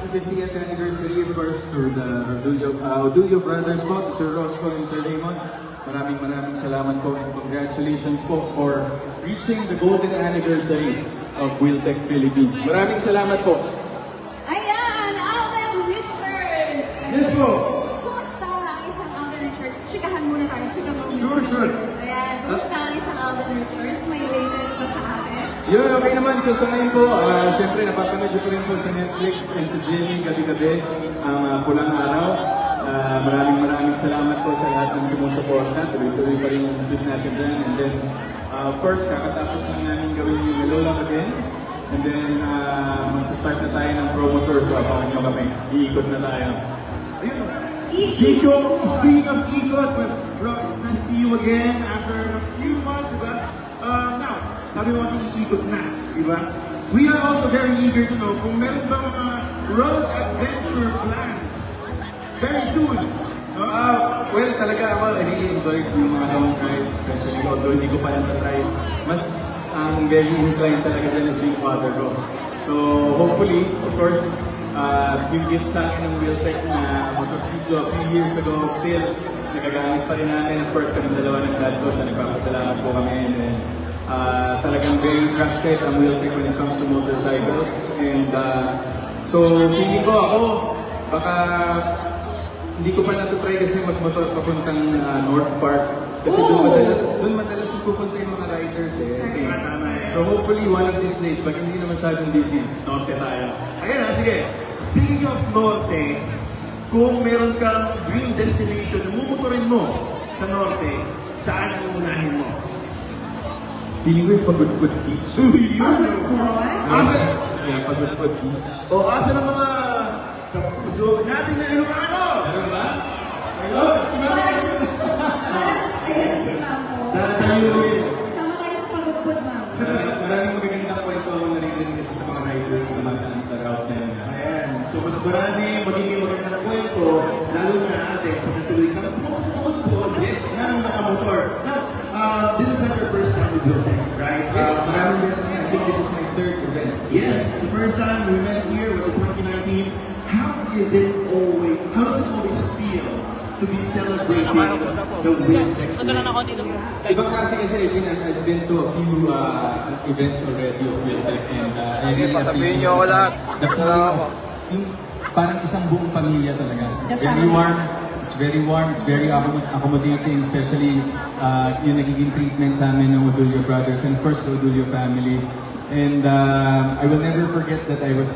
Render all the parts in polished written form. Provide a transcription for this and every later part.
happy 50th anniversary, of course, to the Odulio brothers po, to Sir Roscoe and Sir Raymond. Maraming salamat po and congratulations po for reaching the golden anniversary of Wiltec Philippines. Maraming salamat po. Ayan, Alden Richards! Yes po! Kumusta ang isang Alden Richards? Chikahan muna tayo, chika muna. Sure. Ayan, kumusta ang isang Alden Richards? May latest ba sa atin? Yun, okay naman. So sa ngayon po, syempre napapanood ko rin po sa Netflix and sa Jenny gabi-gabi ang Pulang Araw. Maraming salamat po sa lahat ng sumusuporta. Tuloy-tuloy pa rin yung shoot natin dyan. And then, of course, kakatapos lang namin gawin yung Hello Love Again. And then, magsastart na tayo ng promo tour. So, abangan nyo kami. Iikot na tayo. Ayun. Speaking of ikot, bro, it's nice to see you again after a few months, diba? Now, sabi mo kasi iikot na, diba? We are also very eager to know kung meron bang mga road adventure plans very soon. Well, talaga ako, I really enjoyed yung mga long drives, especially although hindi ko pa lang na-try. Mas ang very inclined talaga dyan is yung father ko. So, hopefully, of course, yung gift sa akin ng Wiltec na motorsiklo a few years ago, still, nagagamit pa rin namin. Of course, kami dalawa ng dad ko, so nagpapasalamat po kami. And talagang very trusted ang Wiltec when it comes to motorcycles. And so, feeling ko ako, baka hindi ko pa natutry kasi magmotor papuntang North Park. Kasi doon madalas pupunta yung mga riders eh. So hopefully one of these days, pag hindi na masyadong busy, norte tayo. Ayan na, sige. Speaking of Norte, kung meron kang dream destination na mumotorin mo sa Norte, saan ang unahin mo? Feeling ko yung Pagudpud Beach. Asa? Yeah, Pagudpud Beach. O asa ng mga kapuso natin na Ilocano? Meron ba? Ayun, Ayan si Mamo. tayo rin. Sama kayo sa pagudpud, Mamo. Maraming magagandang kwento ako narinig kasi sa mga riders na dumataan sa route na yun. Ayan, so mas marami magiging maganda na kwento, lalo na ate, pag natuloy ka, bukas sa pagpapod, yes, ng nakamotor. Now, this is not your first time with Wiltec, right? Yes, maraming beses na. I think this is my third event. Yes, the first time we met here was in 2019. How does it always feel to be celebrating the Wiltec? Ibang kasi I've been to a few events already of Wiltec and I really Patabihin niyo ako lahat. the feeling of yung parang isang buong pamilya talaga. It's very warm, it's very accommodating, especially yung nagiging treatment sa amin ng Odulio brothers and of course the Odulio family. And I will never forget that I was,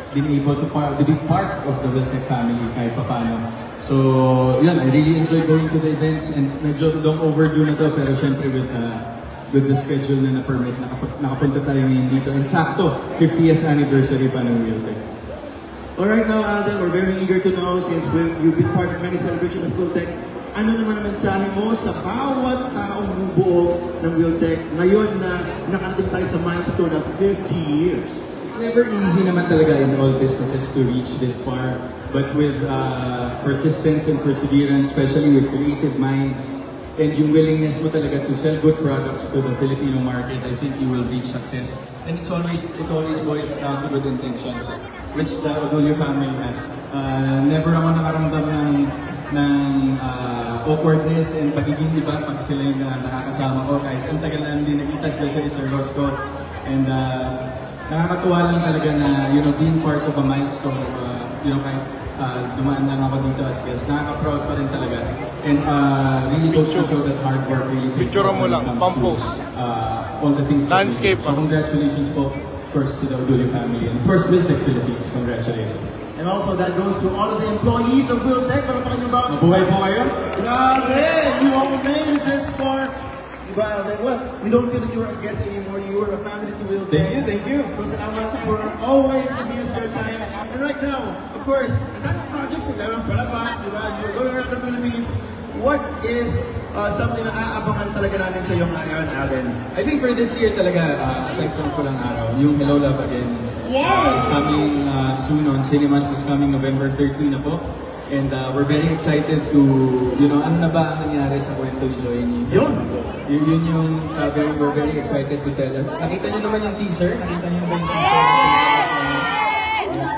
being able to be part of the Wiltec family kahit paano. So, yun, I really enjoy going to the events and medyo long overdue na to pero syempre with the schedule na na-permit, nakapunta tayo ngayon dito. And sakto, 50th anniversary pa ng Wiltec. Alright now, Alden, we're very eager to know since you've been part of many celebrations of Wiltec, ano naman ang mensahe mo sa bawat taong bumubuo ng Wiltec ngayon na nakarating tayo sa milestone of 50 years? It's never easy naman talaga in all businesses to reach this far. But with persistence and perseverance, especially with creative minds, and yung willingness mo talaga to sell good products to the Filipino market, I think you will reach success. And it always boils down to good intentions, which the Odulio family has. Never ako nakaramdam ng awkwardness and pagiging iba pag sila yung nakakasama ko. Kahit ang tagal na hindi nakita, especially Sir Roscoe. And nakakatuwa lang talaga na, being part of a milestone, kahit dumaan lang ako dito as guest, nakaka-proud pa rin talaga. And really goes to show that hard work really takes Picture mo lang, pang-post. All the things that Landscape. So congratulations po, first to the Odulio family and first Wiltec Philippines. Congratulations. And also that goes to all of the employees of Wiltec. Palakpakan niyo ba? Mabuhay po kayo. Grabe! You all made it this far. Diba, Alden? Well, we don't feel that you're a guest anymore. You are a family to Wiltec. Thank you. So salamat for always giving us your time. And right now, of course, ang daming projects na gano'n palabas, diba? You're going around the Philippines. What is something na aabangan talaga namin sa iyo ngayon, Alden? I think for this year talaga, aside from Pulang Araw, yung Hello Love Again Yes! is coming soon on cinemas this coming November 13 na po. And we're very excited to, ano na ba ang nangyari sa kwento ni Joyny? Yun! Yun yung we're very excited to tell. Nakita niyo naman yung teaser? Nakita niyo ba yung teaser? Yes!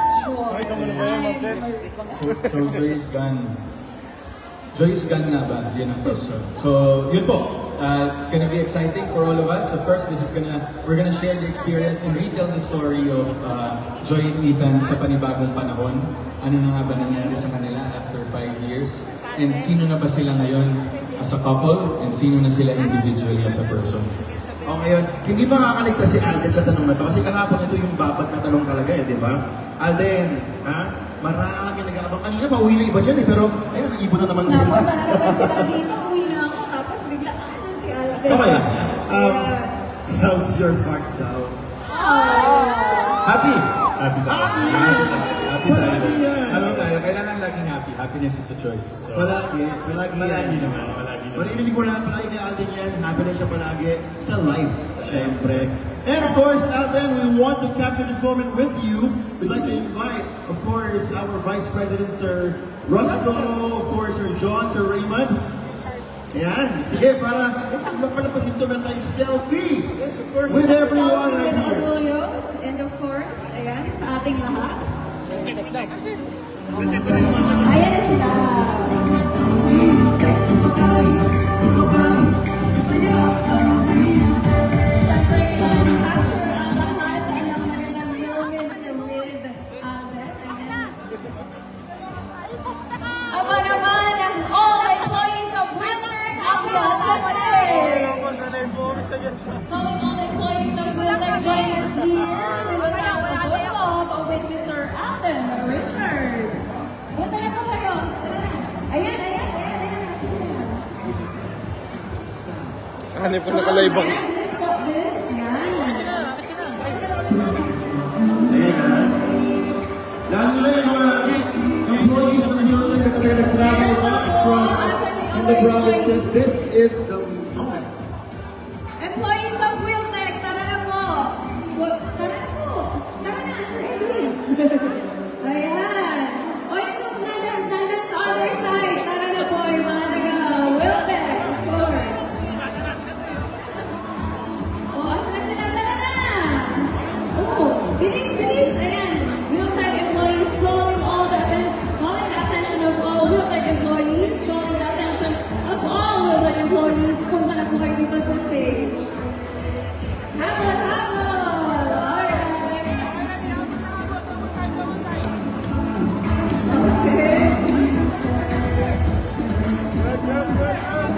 So Joy's gone. Joy's gone na ba? Yan ang question. So, yun po. It's gonna be exciting for all of us. So first, we're gonna share the experience and retell the story of Joy and Ethan sa panibagong panahon. Ano na nga ba nangyari sa kanila after 5 years? And sino na ba sila ngayon as a couple? And sino na sila individually as a person? O ngayon, hindi pa makakaligtas si Alden sa tanong na to kasi kahapon ito yung babat na tanong talaga eh, di ba? Alden, ha? Marami nag-aabang. Kanina pa uwi na iba dyan eh, pero ayun, naibon na naman sila. Napunta na naman sila dito, uwi na ako, tapos bigla, ano si Alden? Okay, Yeah. how's your heart daw? Happy! Happy tayo. Happy! Happy tayo. Palagi yan. Ano tayo? Kailangan laging happy. Happiness is a choice. So, Palagi Palagi yan. naman, palagi naman. Maririnig ko lang palagi kay Alden yan, happy na siya palagi sa life, syempre. And of course, Alden, we want to capture this moment with you. We'd like to invite, of course, our Vice President, Sir Roscoe, of course, Sir John, Sir Raymond. Ayan, sige, para palapasin to meron tayong selfie. Yes, of course. With everyone Selfie right with here. Aurelios, and of course, ayan, sa ating lahat. Ayan na sila. Siyempre, capture ang lahat ng mga moments with Alden. Aba naman ang all employees of Winters ang today. Calling all employees of Winters join us here. We will have a photo op with Mr. Alden Richards. Punta na po kayo. Tara na. Ayan. Hanip ko nakalaibang. Let's stop this. Yan. Ayan, ha? Lalo na yung mga employees ng building na talaga nag-travel back from the provinces. This is the moment. Employees of Wheeltex, tara na po. Tara na po. Tara na, Sir Edwin. Ayan. O yung nandun sa other side. Tara na po yung mga taga-Wheeltex, of course. O, asa na sila? Tara na. Bilis. Ayan. Wheeltex employees calling the attention of all Wheeltex employees. Calling the attention of all Wheeltex employees. Punta na po kayo dito sa stage. Habol! Alright. Okay.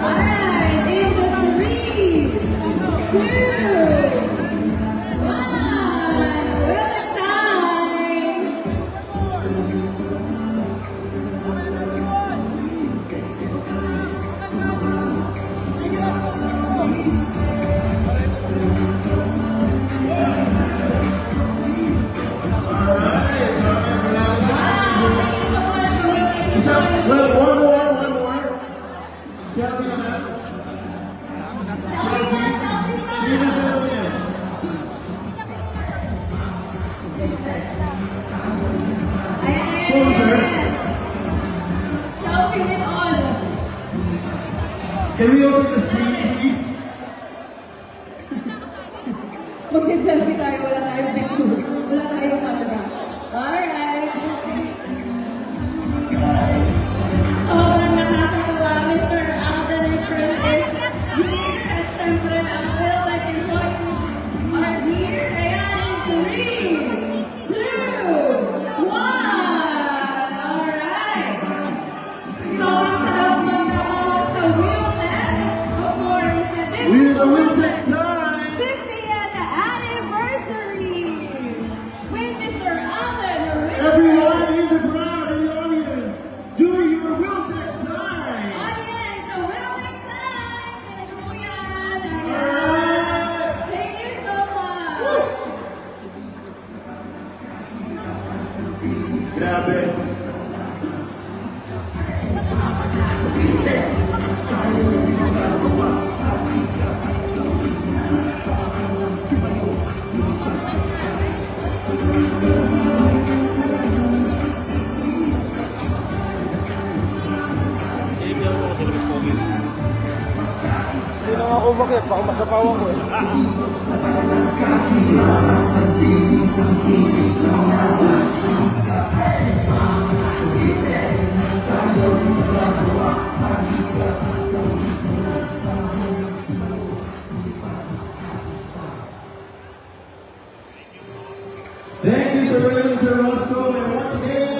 Alright, in the 3, 2, 1. Well, time. Well, one more. Selfie na lang. Sino sa ulit? Selfie with all. Can we open the scene, please? Mag-selfie tayo, wala tayong picture. Wala tayong camera. Alright. Oh, nakakatawa, Mr. Alden Richards is here. At syempre, ang Wheeltex employees are here. Ayan, 3, 2, 1. Alright. So, ang sarap magkakaroon sa Wheeltex. Of course, this We will take time. 50th anniversary with Mr. Alden Richards. Everyone in the crowd, in the audience, do your will take time. Audience, so we'll take time. Hallelujah. Alright. Thank you so much. Grabe. Hindi na ako umakit, baka masapawan ko eh. Thank you, Sir Will and Sir Roscoe. And once again,